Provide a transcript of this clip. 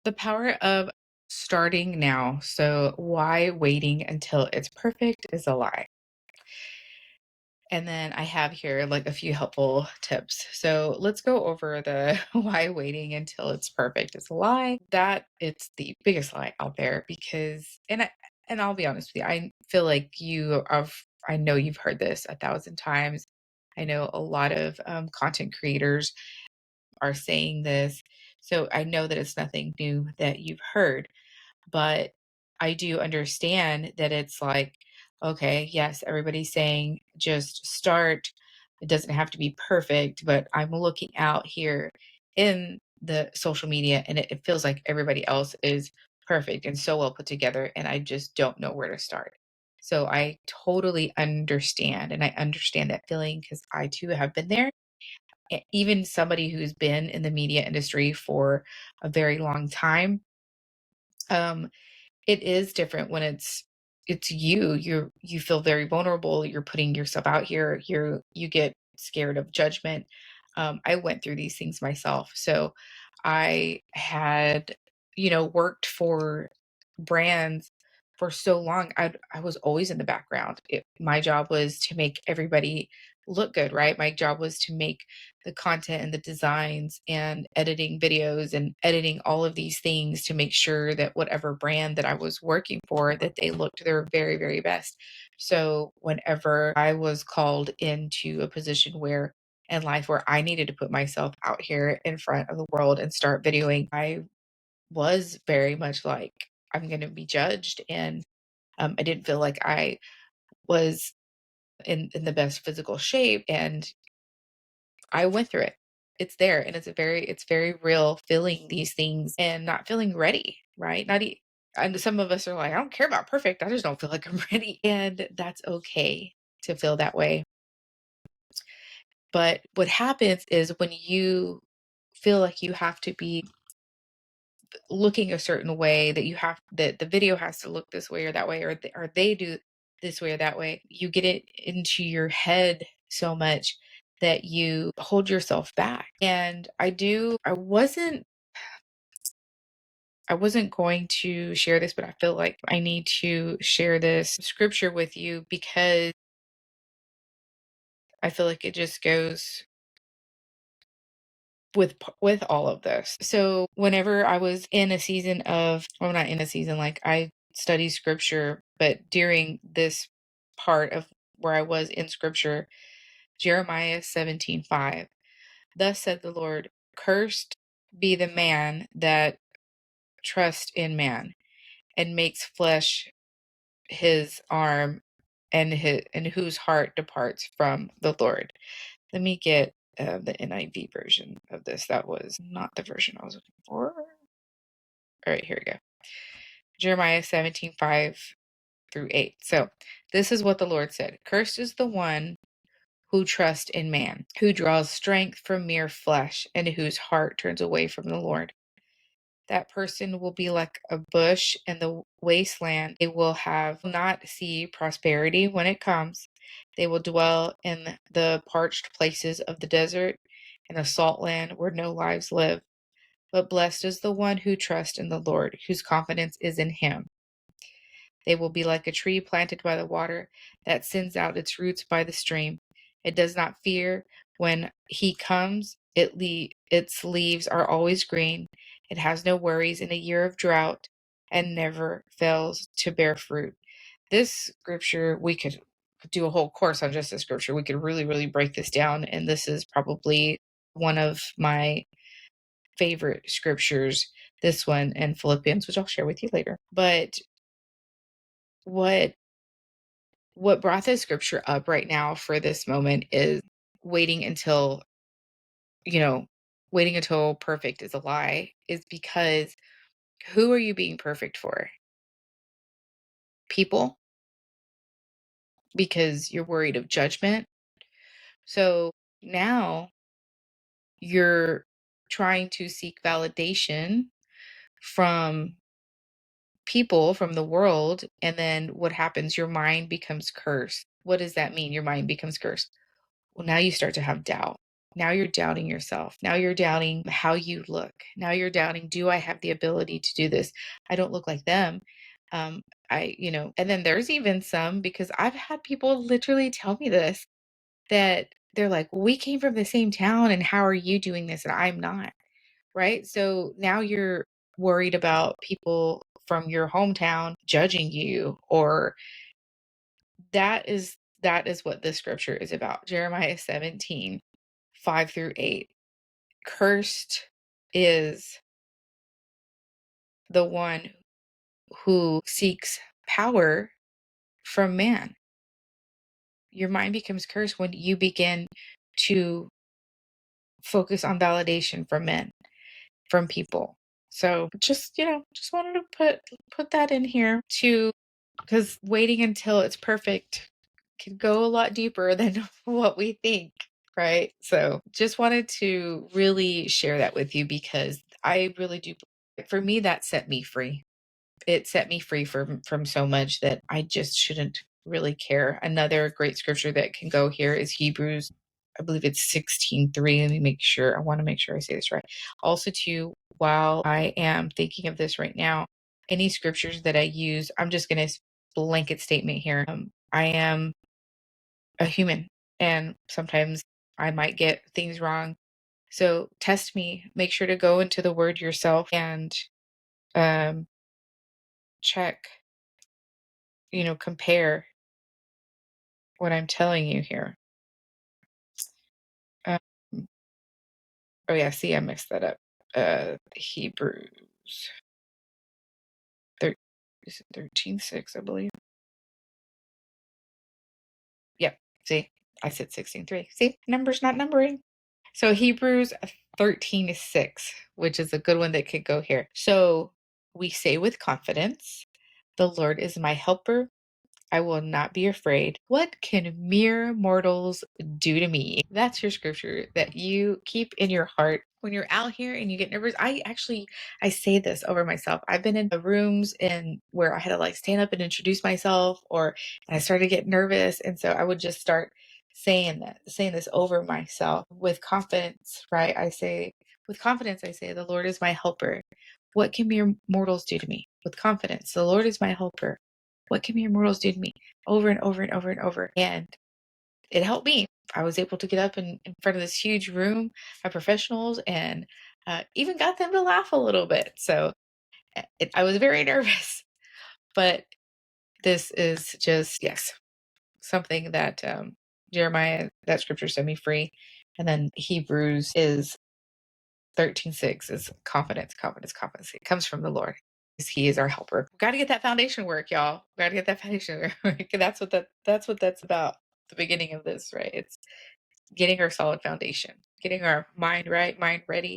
The power of starting now. So, why waiting until it's perfect is a lie. And then I have here like a few helpful tips. So, let's go over the why waiting until it's perfect is a lie. That it's the biggest lie out there because and I'll be honest with you, I feel like I know you've heard this 1,000 times. I know a lot of content creators are saying this. So I know that it's nothing new that you've heard, but I do understand that it's like, okay, yes, everybody's saying just start. It doesn't have to be perfect, but I'm looking out here in the social media and it feels like everybody else is perfect and so well put together. And I just don't know where to start. So I totally understand. And I understand that feeling because I too have been there. Even somebody who's been in the media industry for a very long time, um, it is different when it's you feel very vulnerable, you're putting yourself out here, you get scared of judgment. I went through these things myself. So I had, worked for brands for so long. I was always in the background. My job was to make everybody look good, right? My job was to make the content and the designs and editing videos and editing all of these things to make sure that whatever brand that I was working for, that they looked their very, very best. So whenever I was called into a position where in life where I needed to put myself out here in front of the world and start videoing, I was very much like, I'm going to be judged. And I didn't feel like I was in the best physical shape. And I went through it. It's there and it's very real feeling these things and not feeling ready, right? Not and some of us are like, I don't care about perfect. I just don't feel like I'm ready. And that's okay to feel that way. But what happens is when you feel like you have to be looking a certain way, that you have that the video has to look this way or that way, or they do this way or that way, you get it into your head so much that you hold yourself back. And I wasn't going to share this, but I feel like I need to share this scripture with you because I feel like it just goes with all of this. So whenever I was in a season of, well, not in a season, like I study scripture, but during this part of where I was in scripture, Jeremiah 17:5, thus said the Lord, cursed be the man that trusts in man and makes flesh his arm and whose heart departs from the Lord. Let me get the NIV version of this. That was not the version I was looking for. All right, here we go. Jeremiah 17:5 through 8. So this is what the Lord said. Cursed is the one who trusts in man, who draws strength from mere flesh, and whose heart turns away from the Lord. That person will be like a bush in the wasteland. They will have not see prosperity when it comes. They will dwell in the parched places of the desert, in a salt land where no lives live. But blessed is the one who trusts in the Lord, whose confidence is in him. They will be like a tree planted by the water that sends out its roots by the stream. It does not fear when he comes. Its leaves are always green. It has no worries in a year of drought and never fails to bear fruit. This scripture, we could do a whole course on just this scripture. We could really, really break this down. And this is probably one of my favorite scriptures, this one and Philippians, which I'll share with you later. But what what brought this scripture up right now for this moment is waiting until, you know, waiting until perfect is a lie, is because who are you being perfect for? People, because you're worried of judgment. So now you're trying to seek validation from people, from the world. And then what happens? Your mind becomes cursed. What does that mean? Your mind becomes cursed. Well, now you start to have doubt. Now you're doubting yourself. Now you're doubting how you look. Now you're doubting, do I have the ability to do this? I don't look like them. Um, and then there's even some, because I've had people literally tell me this, that they're like, well, we came from the same town and how are you doing this? And I'm not. Right. So now you're worried about people from your hometown judging you, or that is what this scripture is about. Jeremiah 17:5-8. Cursed is the one who seeks power from man. Your mind becomes cursed when you begin to focus on validation from men, from people. So just wanted to put that in here too, because waiting until it's perfect can go a lot deeper than what we think, right? So just wanted to really share that with you, because I really do, for me, that set me free. It set me free from so much that I just shouldn't really care. Another great scripture that can go here is Hebrews, I believe it's 16:3. I want to make sure I say this right. Also, too, while I am thinking of this right now, any scriptures that I use, I'm just going to blanket statement here. I am a human, and sometimes I might get things wrong. So test me. Make sure to go into the word yourself and um, check, compare what I'm telling you here. Um, oh yeah, see, I mixed that up. Hebrews is it 13:6, I believe. Yep. See, I said 16:3. See, numbers not numbering. So Hebrews 13:6, which is a good one that could go here. So we say with confidence, the Lord is my helper. I will not be afraid. What can mere mortals do to me? That's your scripture that you keep in your heart when you're out here and you get nervous. I say this over myself. I've been in the rooms and where I had to like stand up and introduce myself, or and I started to get nervous. And so I would just start saying this over myself with confidence, right? With confidence, I say, the Lord is my helper. What can mere mortals do to me? With confidence, the Lord is my helper. What can mere mortals do to me? Over and over and over and over. And it helped me. I was able to get up in front of this huge room of professionals, and even got them to laugh a little bit. So I was very nervous, but this is just, yes, something that Jeremiah, that scripture set me free. And then Hebrews is 13:6 is confidence, confidence, confidence. It comes from the Lord. He is our helper. We got to get that foundation work, y'all. We got to get that foundation work. That's what that's about. The beginning of this, right? It's getting our solid foundation, getting our mind right, mind ready,